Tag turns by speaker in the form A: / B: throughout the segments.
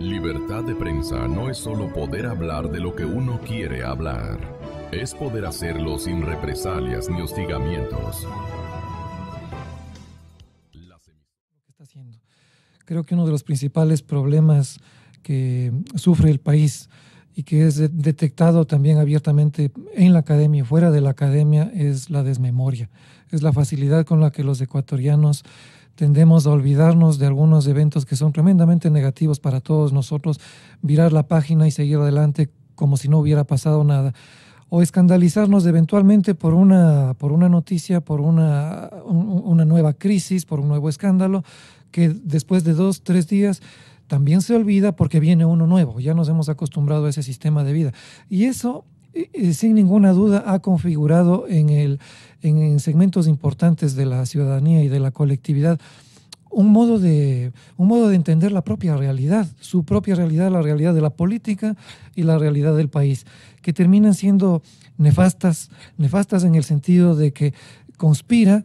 A: Libertad de prensa no es solo poder hablar de lo que uno quiere hablar. Es poder hacerlo sin represalias ni hostigamientos.
B: ¿Qué está haciendo? Creo que uno de los principales problemas que sufre el país y que es detectado también abiertamente en la academia y fuera de la academia es la desmemoria. Es la facilidad con la que los ecuatorianos tendemos a olvidarnos de algunos eventos que son tremendamente negativos para todos nosotros, virar la página y seguir adelante como si no hubiera pasado nada, o escandalizarnos eventualmente por una noticia, por una nueva crisis, por un nuevo escándalo, que después de 2, 3 días también se olvida porque viene uno nuevo. Ya nos hemos acostumbrado a ese sistema de vida. Y eso, sin ninguna duda, ha configurado en segmentos importantes de la ciudadanía y de la colectividad un modo de entender la propia realidad, su propia realidad, la realidad de la política y la realidad del país, que terminan siendo nefastas en el sentido de que conspira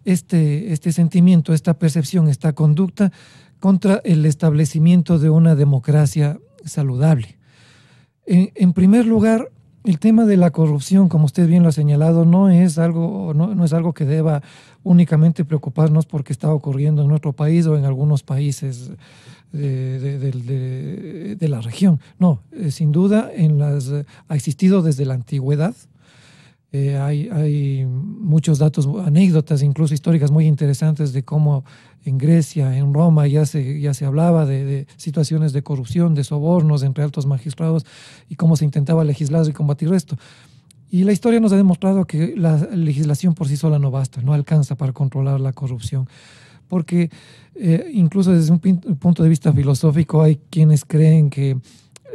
B: este sentimiento, esta percepción, esta conducta contra el establecimiento de una democracia saludable. En primer lugar, el tema de la corrupción, como usted bien lo ha señalado, no es algo que deba únicamente preocuparnos porque está ocurriendo en nuestro país o en algunos países de la región. No, sin duda ha existido desde la antigüedad. Hay muchos datos, anécdotas incluso históricas muy interesantes de cómo en Grecia, en Roma ya se hablaba de situaciones de corrupción, de sobornos entre altos magistrados y cómo se intentaba legislar y combatir esto. Y la historia nos ha demostrado que la legislación por sí sola no basta, no alcanza para controlar la corrupción, porque incluso desde un punto de vista filosófico hay quienes creen que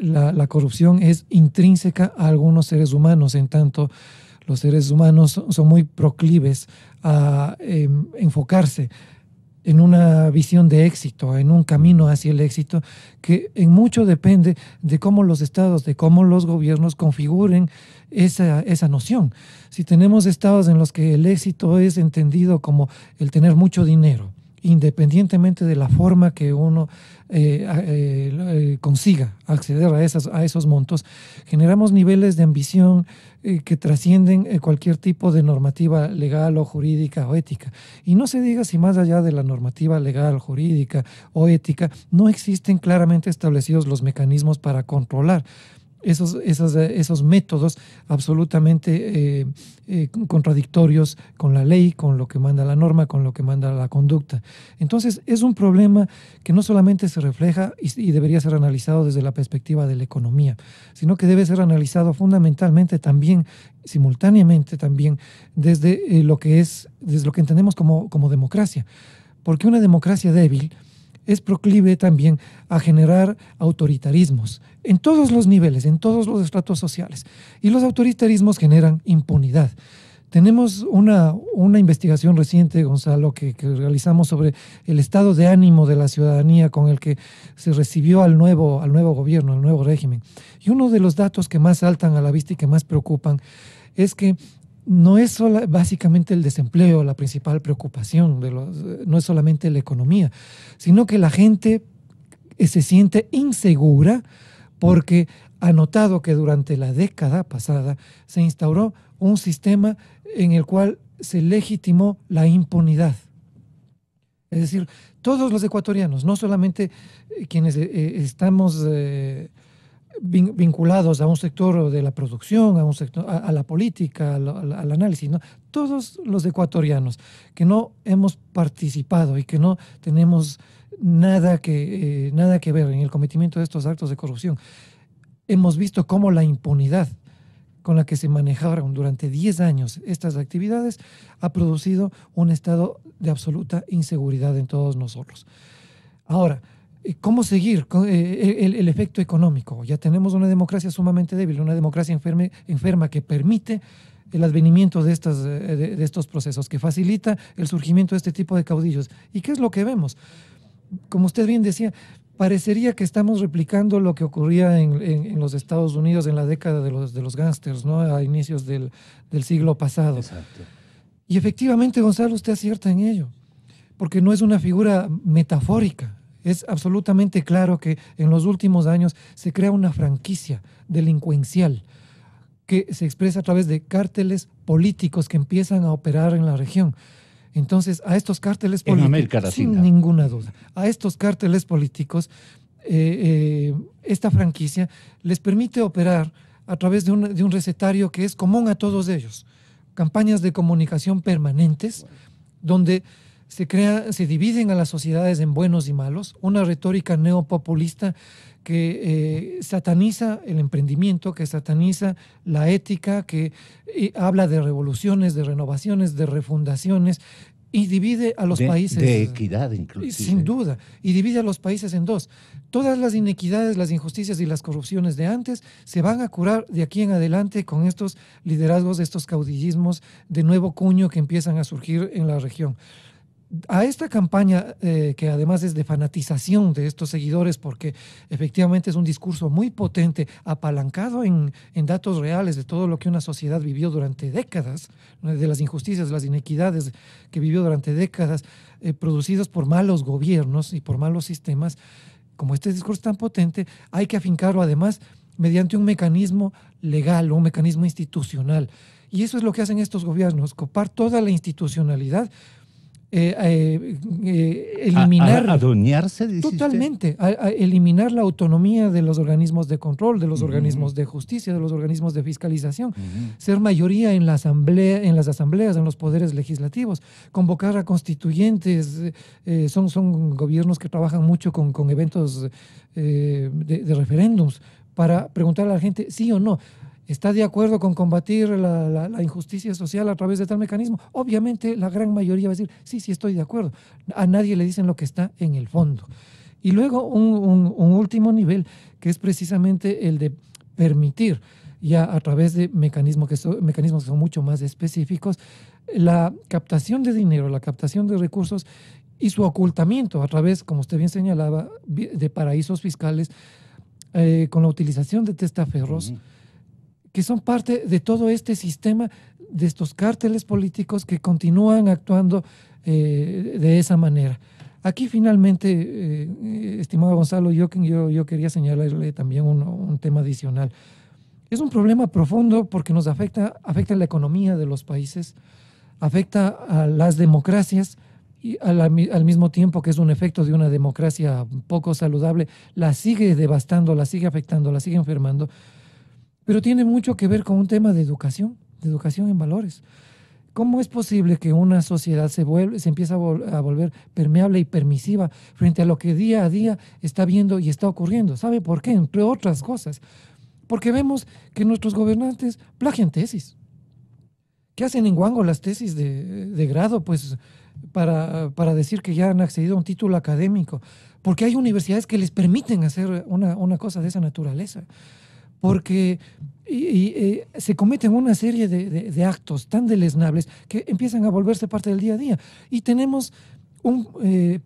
B: la corrupción es intrínseca a algunos seres humanos, en tanto los seres humanos son muy proclives a enfocarse en una visión de éxito, en un camino hacia el éxito, que en mucho depende de cómo los estados, de cómo los gobiernos configuren esa noción. Si tenemos estados en los que el éxito es entendido como el tener mucho dinero, independientemente de la forma que uno consiga acceder a esos montos, generamos niveles de ambición que trascienden cualquier tipo de normativa legal o jurídica o ética. Y no se diga si más allá de la normativa legal, jurídica o ética, no existen claramente establecidos los mecanismos para controlar esos métodos absolutamente contradictorios con la ley, con lo que manda la norma, con lo que manda la conducta. Entonces, es un problema que no solamente se refleja y debería ser analizado desde la perspectiva de la economía, sino que debe ser analizado fundamentalmente también, simultáneamente también, desde lo que entendemos como democracia. Porque una democracia débil es proclive también a generar autoritarismos en todos los niveles, en todos los estratos sociales. Y los autoritarismos generan impunidad. Tenemos una investigación reciente, Gonzalo, que realizamos sobre el estado de ánimo de la ciudadanía con el que se recibió al nuevo gobierno, al nuevo régimen. Y uno de los datos que más saltan a la vista y que más preocupan es que no es básicamente el desempleo la principal preocupación, no es solamente la economía, sino que la gente se siente insegura porque ha notado que durante la década pasada se instauró un sistema en el cual se legitimó la impunidad. Es decir, todos los ecuatorianos, no solamente quienes estamos vinculados a un sector de la producción, a la política, al análisis, ¿no? Todos los ecuatorianos que no hemos participado y que no tenemos nada que ver en el cometimiento de estos actos de corrupción, hemos visto cómo la impunidad con la que se manejaron durante 10 años estas actividades ha producido un estado de absoluta inseguridad en todos nosotros. Ahora, ¿cómo seguir con el efecto económico? Ya tenemos una democracia sumamente débil, una democracia enferma que permite el advenimiento de estos procesos, que facilita el surgimiento de este tipo de caudillos. ¿Y qué es lo que vemos? Como usted bien decía, parecería que estamos replicando lo que ocurría en los Estados Unidos en la década de los gángsters, ¿no? A inicios del siglo pasado.
C: Exacto.
B: Y efectivamente, Gonzalo, usted acierta en ello, porque no es una figura metafórica. Es absolutamente claro que en los últimos años se crea una franquicia delincuencial que se expresa a través de cárteles políticos que empiezan a operar en la región. Entonces, a estos cárteles políticos,
C: en América Latina,
B: sin ninguna duda, a estos cárteles políticos, esta franquicia les permite operar a través de un recetario que es común a todos ellos. Campañas de comunicación permanentes, donde se dividen a las sociedades en buenos y malos, una retórica neopopulista que sataniza el emprendimiento, que sataniza la ética, que habla de revoluciones, de renovaciones, de refundaciones, y divide a los países.
C: De equidad, inclusive.
B: Sin duda. Y divide a los países en dos. Todas las inequidades, las injusticias y las corrupciones de antes se van a curar de aquí en adelante con estos liderazgos, estos caudillismos de nuevo cuño que empiezan a surgir en la región. A esta campaña, que además es de fanatización de estos seguidores, porque efectivamente es un discurso muy potente, apalancado en datos reales de todo lo que una sociedad vivió durante décadas, de las injusticias, las inequidades que vivió durante décadas, producidas por malos gobiernos y por malos sistemas. Como este discurso tan potente, hay que afincarlo además mediante un mecanismo legal, un mecanismo institucional. Y eso es lo que hacen estos gobiernos, copar toda la institucionalidad, eliminar,
C: adueñarse,
B: totalmente, eliminar la autonomía de los organismos de control, de los organismos de justicia, de los organismos de fiscalización, ser mayoría en la asamblea, en las asambleas, en los poderes legislativos, convocar a constituyentes. Son gobiernos que trabajan mucho con eventos de referéndums para preguntar a la gente sí o no. ¿Está de acuerdo con combatir la injusticia social a través de tal mecanismo? Obviamente la gran mayoría va a decir, sí, estoy de acuerdo. A nadie le dicen lo que está en el fondo. Y luego un último nivel, que es precisamente el de permitir, ya a través de mecanismos que son mucho más específicos, la captación de dinero, la captación de recursos y su ocultamiento a través, como usted bien señalaba, de paraísos fiscales, con la utilización de testaferros, que son parte de todo este sistema de estos cárteles políticos que continúan actuando de esa manera. Aquí finalmente, estimado Gonzalo, yo quería señalarle también un tema adicional. Es un problema profundo porque nos afecta la economía de los países, afecta a las democracias y al mismo tiempo que es un efecto de una democracia poco saludable, la sigue devastando, la sigue afectando, la sigue enfermando. Pero tiene mucho que ver con un tema de educación en valores. ¿Cómo es posible que una sociedad se empieza a volver permeable y permisiva frente a lo que día a día está viendo y está ocurriendo? ¿Sabe por qué? Entre otras cosas. Porque vemos que nuestros gobernantes plagian tesis. ¿Qué hacen en Guango las tesis de grado? Pues para decir que ya han accedido a un título académico. Porque hay universidades que les permiten hacer una cosa de esa naturaleza. Porque se cometen una serie de actos tan deleznables que empiezan a volverse parte del día a día. Y tenemos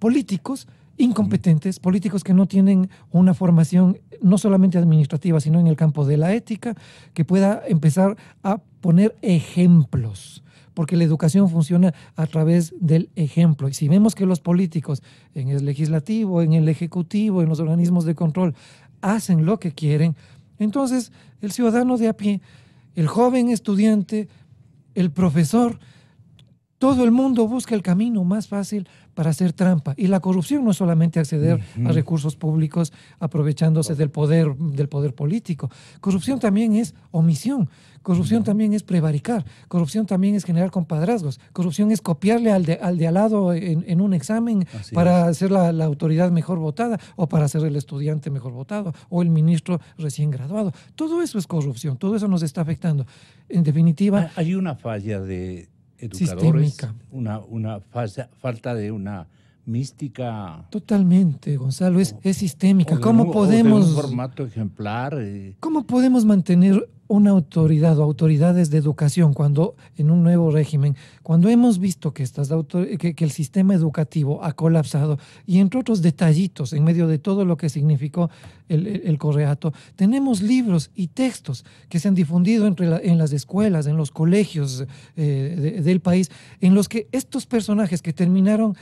B: políticos incompetentes, políticos que no tienen una formación no solamente administrativa, sino en el campo de la ética, que pueda empezar a poner ejemplos. Porque la educación funciona a través del ejemplo. Y si vemos que los políticos en el legislativo, en el ejecutivo, en los organismos de control, hacen lo que quieren, entonces el ciudadano de a pie, el joven estudiante, el profesor, todo el mundo busca el camino más fácil para hacer trampa. Y la corrupción no es solamente acceder a recursos públicos aprovechándose del poder político. Corrupción también es omisión. Corrupción también es prevaricar. Corrupción también es generar compadrazgos. Corrupción es copiarle al de al lado en un examen para ser la autoridad mejor votada o para ser el estudiante mejor votado o el ministro recién graduado. Todo eso es corrupción. Todo eso nos está afectando. En definitiva...
C: Hay una falla de educadores,
B: sistémica.
C: Una falta de una mística.
B: Totalmente, Gonzalo, es sistémica.
C: ¿Cómo podemos? De un formato ejemplar.
B: ¿Cómo podemos mantener una autoridad o autoridades de educación cuando en un nuevo régimen, cuando hemos visto que el sistema educativo ha colapsado y entre otros detallitos en medio de todo lo que significó el Correato, tenemos libros y textos que se han difundido en las escuelas, en los colegios del país, en los que estos personajes que terminaron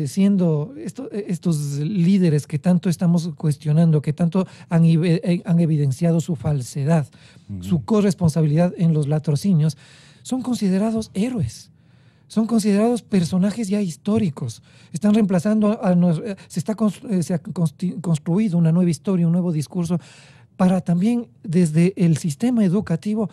B: siendo estos líderes que tanto estamos cuestionando, que tanto han evidenciado su falsedad, su corresponsabilidad en los latrocinios, son considerados héroes. Son considerados personajes ya históricos. Están reemplazando se ha construido una nueva historia, un nuevo discurso para también desde el sistema educativo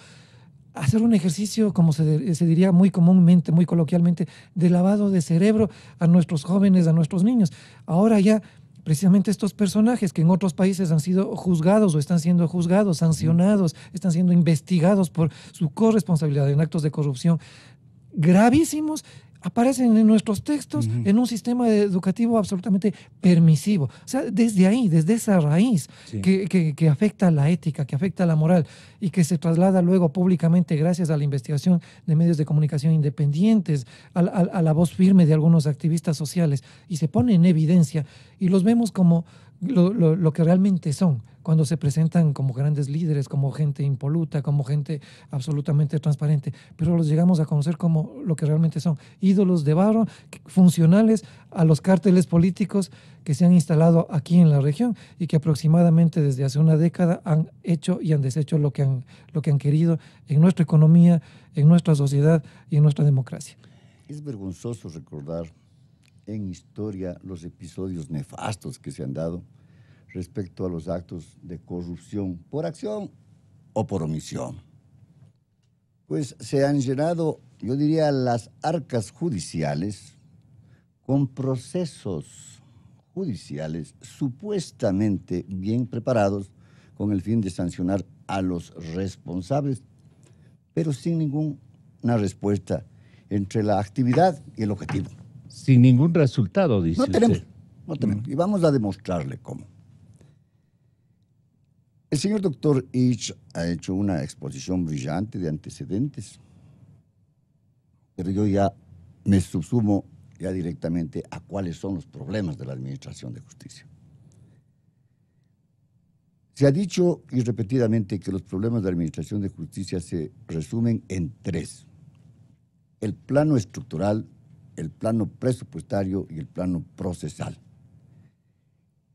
B: hacer un ejercicio, como se diría muy comúnmente, muy coloquialmente, de lavado de cerebro a nuestros jóvenes, a nuestros niños. Ahora ya precisamente estos personajes que en otros países han sido juzgados o están siendo juzgados, sancionados, están siendo investigados por su corresponsabilidad en actos de corrupción gravísimos, aparecen en nuestros textos en un sistema educativo absolutamente permisivo. O sea, desde ahí, desde esa raíz que afecta a la ética, que afecta a la moral y que se traslada luego públicamente gracias a la investigación de medios de comunicación independientes, a la voz firme de algunos activistas sociales y se pone en evidencia y los vemos como lo que realmente son, cuando se presentan como grandes líderes, como gente impoluta, como gente absolutamente transparente, pero los llegamos a conocer como lo que realmente son, ídolos de barro, funcionales a los cárteles políticos que se han instalado aquí en la región y que aproximadamente desde hace una década han hecho y han deshecho lo que han querido en nuestra economía, en nuestra sociedad y en nuestra democracia.
D: Es vergonzoso recordar en historia los episodios nefastos que se han dado respecto a los actos de corrupción por acción o por omisión. Pues se han llenado, yo diría, las arcas judiciales con procesos judiciales supuestamente bien preparados con el fin de sancionar a los responsables, pero sin ninguna respuesta entre la actividad y el objetivo.
C: Sin ningún resultado, dice usted.
D: No tenemos. Y vamos a demostrarle cómo. El señor doctor Ich ha hecho una exposición brillante de antecedentes, pero yo ya me subsumo ya directamente a cuáles son los problemas de la Administración de Justicia. Se ha dicho y repetidamente que los problemas de la Administración de Justicia se resumen en tres: el plano estructural, el plano presupuestario y el plano procesal.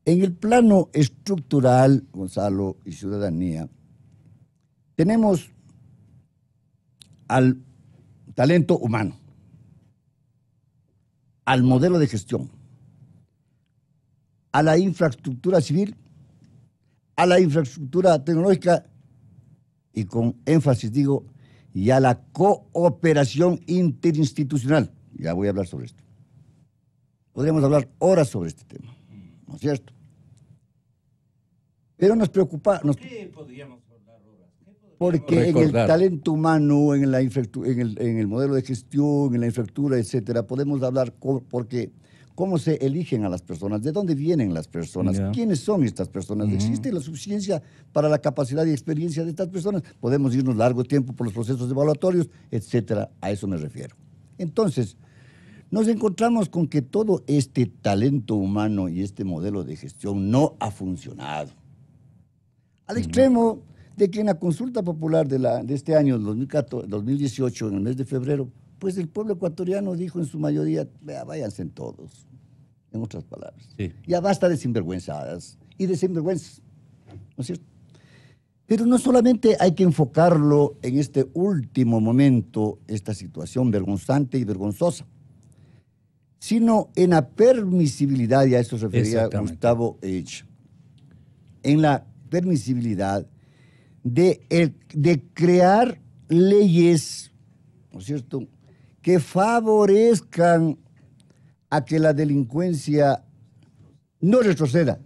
D: En el plano estructural, Gonzalo y ciudadanía, tenemos al talento humano, al modelo de gestión, a la infraestructura civil, a la infraestructura tecnológica y con énfasis digo, y a la cooperación interinstitucional. Ya voy a hablar sobre esto. Podríamos hablar horas sobre este tema, ¿no es cierto? Pero nos preocupa...
C: ¿Qué podríamos hablar horas?
D: Porque en el talento humano, en el modelo de gestión, en la infraestructura, etcétera, podemos hablar porque cómo se eligen a las personas, de dónde vienen las personas, quiénes son estas personas, ¿existe la suficiencia para la capacidad y experiencia de estas personas? Podemos irnos largo tiempo por los procesos evaluatorios, etcétera, a eso me refiero. Entonces, nos encontramos con que todo este talento humano y este modelo de gestión no ha funcionado. Al extremo de que en la consulta popular de este año, 2018, en el mes de febrero, pues el pueblo ecuatoriano dijo en su mayoría, váyanse todos, en otras palabras. Sí. Ya basta de sinvergüenzadas y de sinvergüenzas, ¿no es cierto? Pero no solamente hay que enfocarlo en este último momento, esta situación vergonzante y vergonzosa, sino en la permisibilidad, y a eso se refería Gustavo H., en la permisibilidad de crear leyes, ¿no es cierto?, que favorezcan a que la delincuencia no retroceda,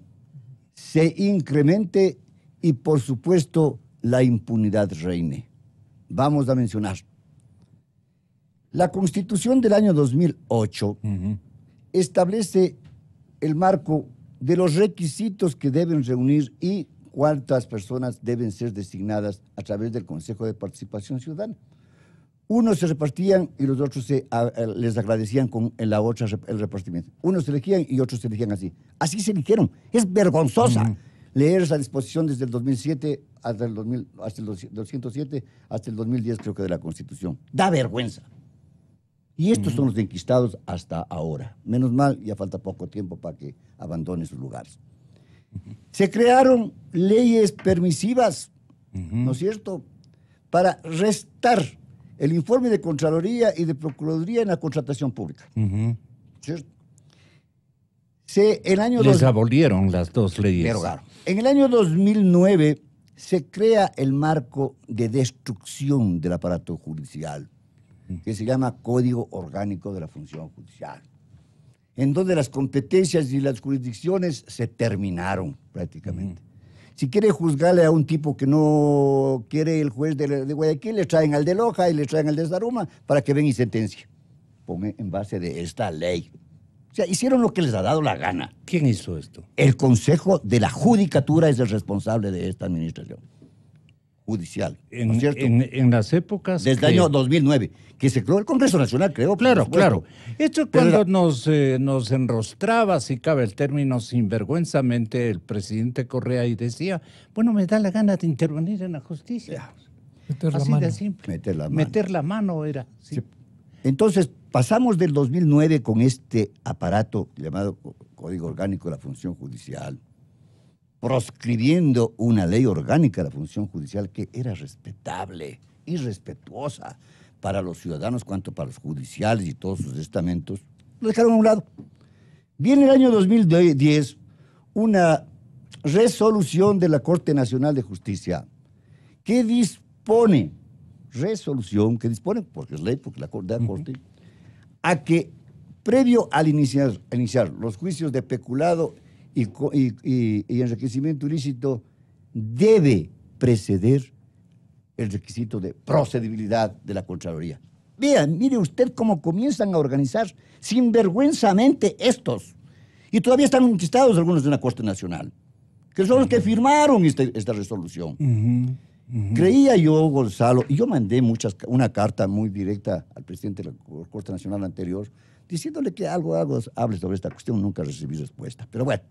D: se incremente y, por supuesto, la impunidad reine. Vamos a mencionar. La Constitución del año 2008 establece el marco de los requisitos que deben reunir y cuántas personas deben ser designadas a través del Consejo de Participación Ciudadana. Unos se repartían y los otros les agradecían con la otra el repartimiento. Unos se elegían y otros se elegían así. Así se eligieron. Es vergonzosa leer esa disposición desde el 2007 hasta el 207 hasta el 2010 creo que de la Constitución. Da vergüenza. Y estos son los enquistados hasta ahora. Menos mal, ya falta poco tiempo para que abandonen sus lugares. Se crearon leyes permisivas, ¿no es cierto?, para restar el informe de Contraloría y de Procuraduría en la contratación pública. ¿Cierto?
C: Les abolieron las dos leyes.
D: Pero claro, en el año 2009 se crea el marco de destrucción del aparato judicial, que se llama Código Orgánico de la Función Judicial, en donde las competencias y las jurisdicciones se terminaron prácticamente. Si quiere juzgarle a un tipo que no quiere el juez de Guayaquil, le traen al de Loja y le traen al de Zaruma para que venga y sentencie. Ponga en base de esta ley. O sea, hicieron lo que les ha dado la gana.
C: ¿Quién hizo esto?
D: El Consejo de la Judicatura es el responsable de esta administración judicial. ¿No es cierto?
C: En las épocas...
D: Desde el año 2009, que se creó el Congreso Nacional, creó.
C: Claro. Esto cuando nos enrostraba, si cabe el término, sinvergüenzamente el presidente Correa y decía, bueno, me da la gana de intervenir en la justicia.
B: Meter la
C: Así
B: mano.
C: de simple.
D: Meter la
C: mano era. Sí.
D: Sí. Entonces, pasamos del 2009 con este aparato llamado Código Orgánico de la Función Judicial, proscribiendo una ley orgánica de la función judicial que era respetable y respetuosa para los ciudadanos cuanto para los judiciales y todos sus estamentos, lo dejaron a un lado. Viene el año 2010 una resolución de la Corte Nacional de Justicia que dispone, porque es ley, porque la Corte, a que previo al iniciar los juicios de peculado y enriquecimiento ilícito, debe preceder el requisito de procedibilidad de la Contraloría. Vean, mire usted cómo comienzan a organizar sinvergüenzamente estos. Y todavía están enquistados algunos de la Corte Nacional, que son los que firmaron esta resolución. Creía yo, Gonzalo, y yo mandé una carta muy directa al presidente de la Corte Nacional anterior, diciéndole que algo hable sobre esta cuestión. Nunca recibí respuesta. Pero bueno.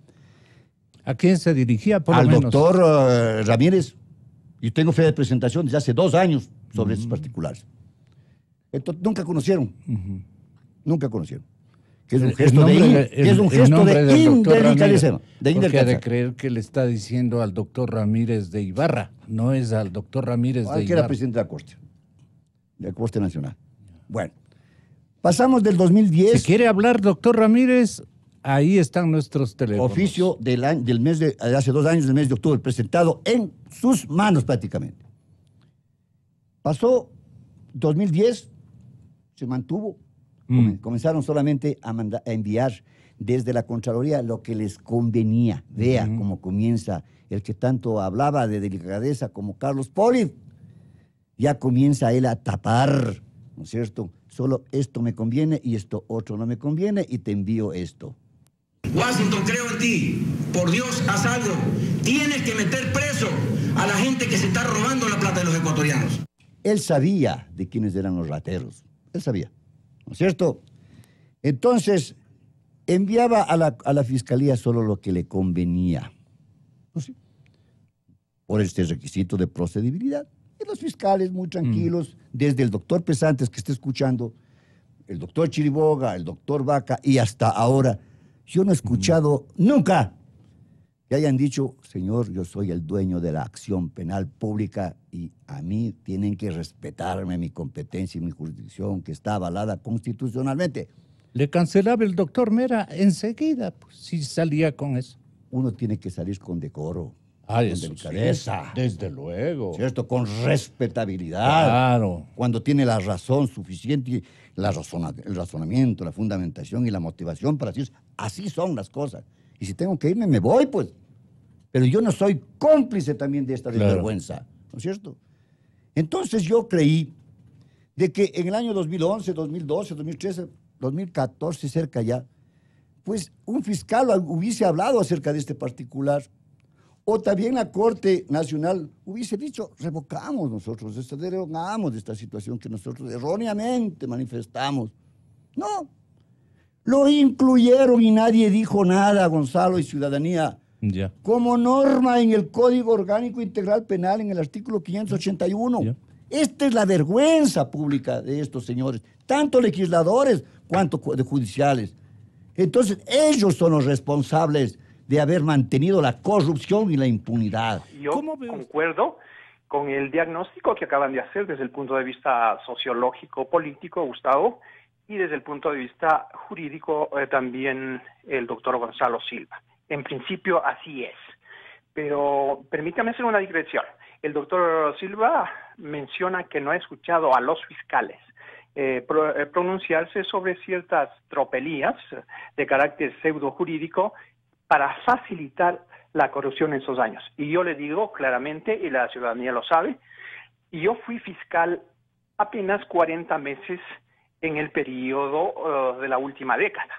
C: ¿A quién se dirigía, por
D: lo menos?
C: Al
D: doctor Ramírez. Y tengo fe de presentación desde hace 2 años sobre estos particulares. Entonces, nunca conocieron. Nunca conocieron. Que es un gesto de indelicadeza.
C: Porque ha de creer que le está diciendo al doctor Ramírez de Ibarra. No es al doctor Ramírez de Ibarra.
D: Que era presidente de la Corte Nacional. Bueno. Pasamos del 2010.
C: Si quiere hablar, doctor Ramírez, ahí están nuestros teléfonos.
D: Oficio del mes de hace 2 años, del mes de octubre, presentado en sus manos prácticamente. Pasó 2010, se mantuvo. Comenzaron solamente a enviar desde la Contraloría lo que les convenía. Vea cómo comienza el que tanto hablaba de delicadeza como Carlos Poli. Ya comienza él a tapar, ¿no es cierto? Solo esto me conviene y esto otro no me conviene y te envío esto.
E: Washington, creo en ti. Por Dios, haz algo. Tienes que meter preso a la gente que se está robando la plata de los ecuatorianos.
D: Él sabía de quiénes eran los rateros. Él sabía, ¿no es cierto? Entonces, enviaba a la fiscalía solo lo que le convenía. Pues sí. Por este requisito de procedibilidad. Y los fiscales muy tranquilos, desde el doctor Pesantes que está escuchando, el doctor Chiriboga, el doctor Vaca y hasta ahora, yo no he escuchado nunca que hayan dicho, señor, yo soy el dueño de la acción penal pública y a mí tienen que respetarme mi competencia y mi jurisdicción que está avalada constitucionalmente.
C: Le cancelaba el doctor Mera enseguida, pues, si salía con eso.
D: Uno tiene que salir con decoro.
C: Con delicadeza. Sí, desde luego.
D: ¿Cierto? Con respetabilidad.
C: Claro.
D: Cuando tiene la razón suficiente, el razonamiento, la fundamentación y la motivación para decir, así son las cosas. Y si tengo que irme, me voy, pues. Pero yo no soy cómplice también de esta desvergüenza. ¿No es cierto? Entonces yo creí de que en el año 2011, 2012, 2013, 2014, cerca ya, pues un fiscal hubiese hablado acerca de este particular. O también la Corte Nacional hubiese dicho, revocamos nosotros, derogamos de esta situación que nosotros erróneamente manifestamos. No, lo incluyeron y nadie dijo nada, Gonzalo y ciudadanía. Como norma en el Código Orgánico Integral Penal, en el artículo 581, Esta es la vergüenza pública de estos señores, tanto legisladores cuanto de judiciales. Entonces, ellos son los responsables de haber mantenido la corrupción y la impunidad.
F: Yo concuerdo con el diagnóstico que acaban de hacer desde el punto de vista sociológico, político, Gustavo, y desde el punto de vista jurídico también el doctor Gonzalo Silva. En principio así es. Pero permítame hacer una digresión. El doctor Silva menciona que no ha escuchado a los fiscales pronunciarse sobre ciertas tropelías de carácter pseudo jurídico para facilitar la corrupción en esos años. Y yo le digo claramente, y la ciudadanía lo sabe, yo fui fiscal apenas 40 meses en el periodo de la última década.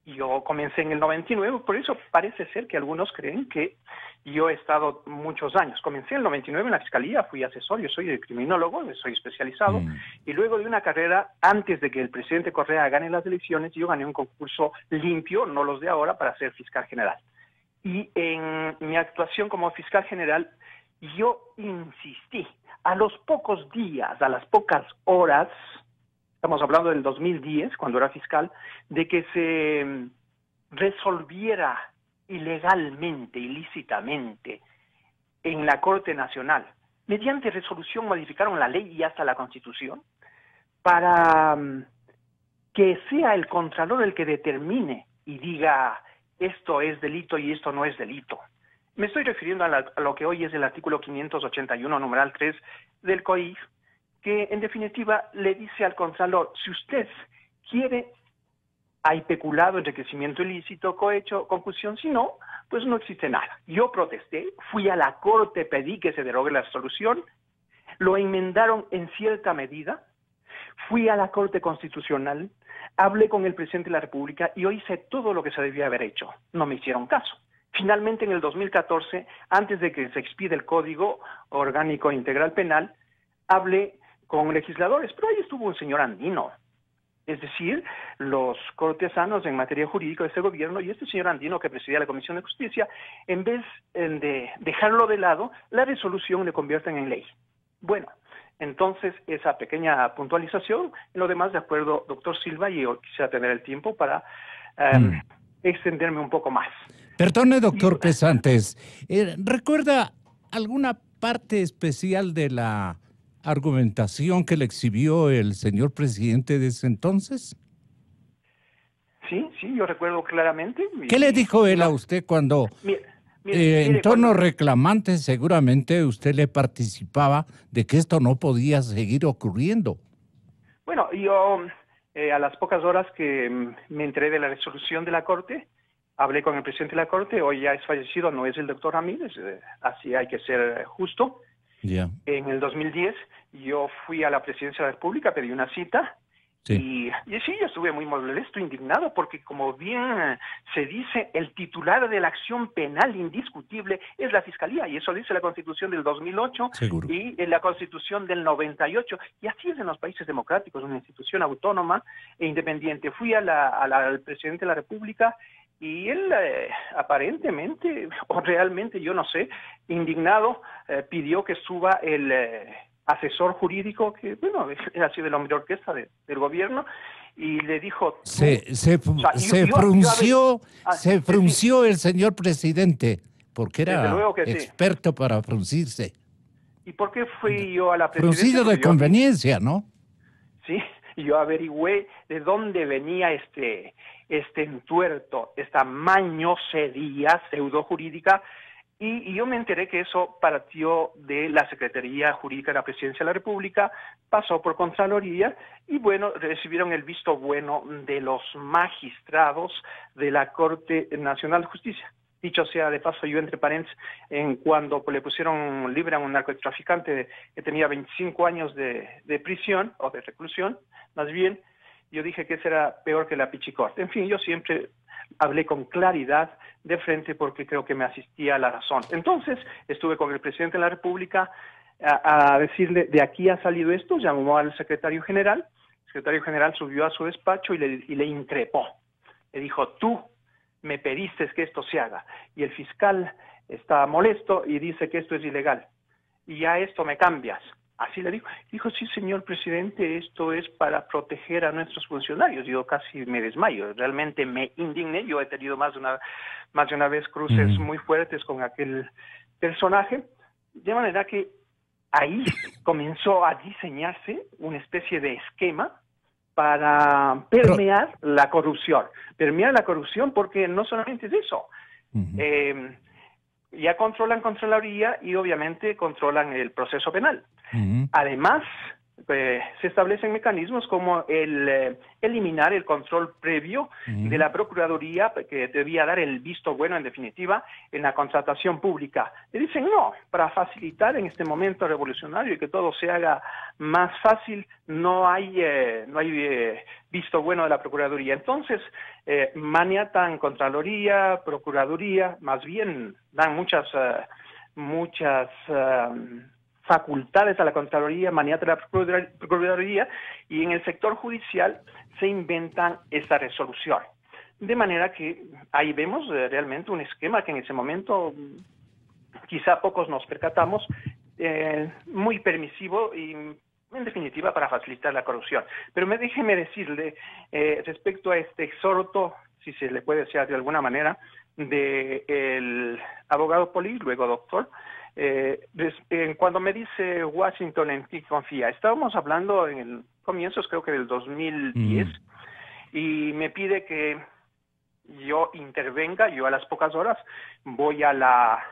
F: Yo comencé en el 99, por eso parece ser que algunos creen que yo he estado muchos años. Comencé en el 99 en la Fiscalía, fui asesor, yo soy criminólogo, soy especializado, y luego de una carrera, antes de que el presidente Correa gane las elecciones, yo gané un concurso limpio, no los de ahora, para ser fiscal general. Y en mi actuación como fiscal general, yo insistí, a los pocos días, a las pocas horas, estamos hablando del 2010, cuando era fiscal, de que se resolviera ilegalmente, ilícitamente, en la Corte Nacional. Mediante resolución modificaron la ley y hasta la Constitución para que sea el Contralor el que determine y diga esto es delito y esto no es delito. Me estoy refiriendo a lo que hoy es el artículo 581, numeral 3 del COIF, que en definitiva le dice al Contralor, si usted quiere, hay peculado, enriquecimiento ilícito, cohecho, concusión, si no, pues no existe nada. Yo protesté, fui a la Corte, pedí que se derogue la resolución, lo enmendaron en cierta medida, fui a la Corte Constitucional, hablé con el presidente de la República y yo hice todo lo que se debía haber hecho. No me hicieron caso. Finalmente, en el 2014, antes de que se expida el Código Orgánico Integral Penal, hablé con legisladores, pero ahí estuvo un señor Andino, es decir, los cortesanos en materia jurídica de este gobierno, y este señor Andino que presidía la Comisión de Justicia, en vez de dejarlo de lado, la resolución le convierten en ley. Bueno, entonces esa pequeña puntualización, en lo demás de acuerdo, doctor Silva, y yo quisiera tener el tiempo para extenderme un poco más.
C: Perdone, doctor Pesantes, ¿recuerda alguna parte especial de la argumentación que le exhibió el señor presidente de ese entonces?
F: Sí, yo recuerdo claramente.
C: ¿Qué le dijo él a usted cuando, en tono reclamante, seguramente usted le participaba de que esto no podía seguir ocurriendo?
F: Bueno, yo a las pocas horas que me enteré de la resolución de la Corte, hablé con el presidente de la Corte, hoy ya es fallecido, no es el doctor Ramírez, así hay que ser justo.
C: Yeah.
F: En el 2010 yo fui a la Presidencia de la República, pedí una cita, y sí, yo estuve muy molesto, indignado, porque como bien se dice, el titular de la acción penal indiscutible es la Fiscalía, y eso dice la Constitución del 2008
C: Seguro.
F: Y la Constitución del 98, y así es en los países democráticos, una institución autónoma e independiente. Fui al presidente de la República, y él aparentemente, o realmente, yo no sé, indignado, pidió que suba el asesor jurídico, que bueno, era así de la hombre orquesta del gobierno, y le dijo... Se
C: frunció el señor presidente, porque era experto para fruncirse.
F: ¿Y por qué fui yo a la presidencia?
C: Fruncido de conveniencia, ¿no?
F: Sí, y yo averigüé de dónde venía este entuerto, esta mañosería pseudojurídica, y yo me enteré que eso partió de la Secretaría Jurídica de la Presidencia de la República, pasó por Contraloría, y bueno, recibieron el visto bueno de los magistrados de la Corte Nacional de Justicia. Dicho sea de paso, yo entre paréntesis, cuando le pusieron libre a un narcotraficante que tenía 25 años de prisión, o de reclusión, más bien, yo dije que eso era peor que la pichicorte. En fin, yo siempre hablé con claridad de frente porque creo que me asistía a la razón. Entonces, estuve con el presidente de la República a decirle, de aquí ha salido esto, llamó al secretario general, el secretario general subió a su despacho y le increpó. Le dijo, tú me pediste que esto se haga, y el fiscal está molesto y dice que esto es ilegal, y a esto me cambias. Así le dijo. Dijo, sí, señor presidente, esto es para proteger a nuestros funcionarios. Yo casi me desmayo, realmente me indigné. Yo he tenido más de una vez cruces muy fuertes con aquel personaje, de manera que ahí comenzó a diseñarse una especie de esquema para permear la corrupción. Permear la corrupción porque no solamente es eso. Ya controlan Contraloría y obviamente controlan el proceso penal. Además, se establecen mecanismos como el eliminar el control previo de la Procuraduría, que debía dar el visto bueno, en definitiva, en la contratación pública. Le dicen no, para facilitar en este momento revolucionario y que todo se haga más fácil, no hay visto bueno de la Procuraduría. Entonces, maniatan Contraloría, Procuraduría, más bien dan muchas facultades a la Contraloría, maniatan a la Procuraduría, y en el sector judicial se inventan esta resolución. De manera que ahí vemos realmente un esquema que en ese momento quizá pocos nos percatamos, muy permisivo y en definitiva para facilitar la corrupción. Pero déjeme decirle respecto a este exhorto, si se le puede decir de alguna manera, del abogado Poli, luego doctor, cuando me dice Washington en ti confía, estábamos hablando en el comienzos creo que del 2010 y me pide que yo intervenga. Yo a las pocas horas voy a la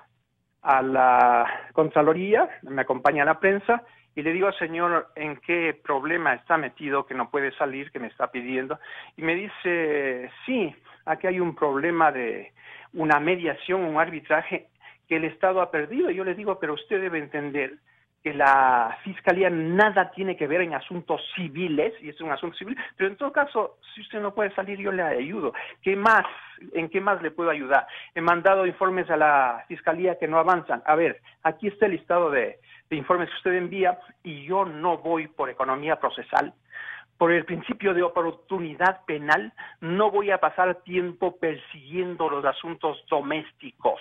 F: Contraloría, me acompaña la prensa y le digo, señor, ¿en qué problema está metido que no puede salir, que me está pidiendo? Y me dice, sí, aquí hay un problema de una mediación, un arbitraje que el Estado ha perdido. Y yo le digo, pero usted debe entender que la Fiscalía nada tiene que ver en asuntos civiles, y es un asunto civil, pero en todo caso, si usted no puede salir, yo le ayudo. ¿En qué más le puedo ayudar? He mandado informes a la Fiscalía que no avanzan. A ver, aquí está el listado de informes que usted envía, y yo no voy por economía procesal. Por el principio de oportunidad penal, no voy a pasar tiempo persiguiendo los asuntos domésticos.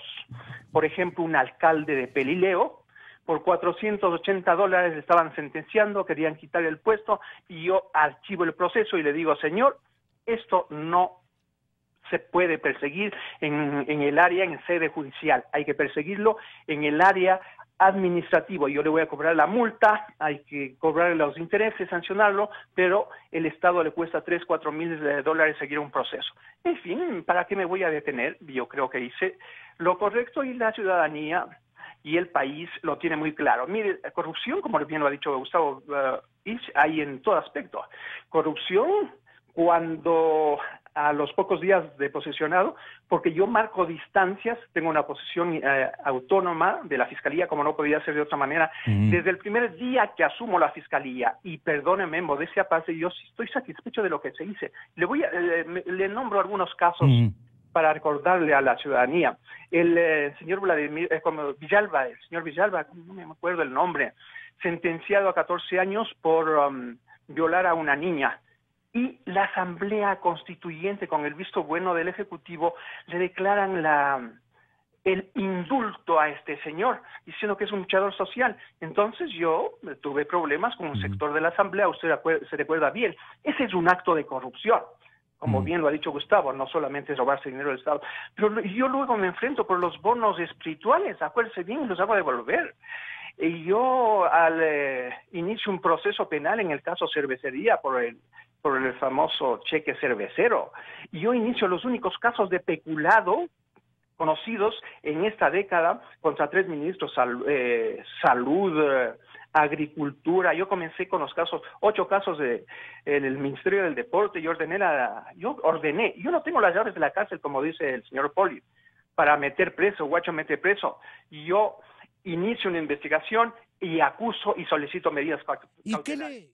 F: Por ejemplo, un alcalde de Pelileo, por $480 le estaban sentenciando, querían quitar el puesto, y yo archivo el proceso y le digo, señor, esto no se puede perseguir en el área, en sede judicial. Hay que perseguirlo en el área administrativo. Yo le voy a cobrar la multa, hay que cobrar los intereses, sancionarlo, pero el Estado le cuesta $3,000-4,000 seguir un proceso. En fin, ¿para qué me voy a detener? Yo creo que hice lo correcto y la ciudadanía y el país lo tiene muy claro. Mire, corrupción, como bien lo ha dicho Gustavo, hay en todo aspecto. Corrupción cuando a los pocos días de posesionado, porque yo marco distancias, tengo una posición autónoma de la Fiscalía, como no podía ser de otra manera, desde el primer día que asumo la Fiscalía, y perdóneme, modestia aparte, yo sí estoy satisfecho de lo que se hizo. Le nombro algunos casos para recordarle a la ciudadanía. El señor Villalba, el señor Villalba, no me acuerdo el nombre, sentenciado a 14 años por violar a una niña. Y la Asamblea Constituyente, con el visto bueno del Ejecutivo, le declaran el indulto a este señor, diciendo que es un luchador social. Entonces yo tuve problemas con un sector de la Asamblea, usted se recuerda bien. Ese es un acto de corrupción, como bien lo ha dicho Gustavo, no solamente es robarse dinero del Estado. Pero yo luego me enfrento por los bonos espirituales, acuérdense bien, los hago devolver. Y yo inicio un proceso penal en el caso Cervecería por el famoso cheque cervecero. Y yo inicio los únicos casos de peculado conocidos en esta década contra 3 ministros, salud, agricultura. Yo comencé con los 8 casos del Ministerio del Deporte. Yo no tengo las llaves de la cárcel, como dice el señor Poli, para meter preso, Guacho mete preso. Yo inicio una investigación y acuso y solicito medidas cautelares.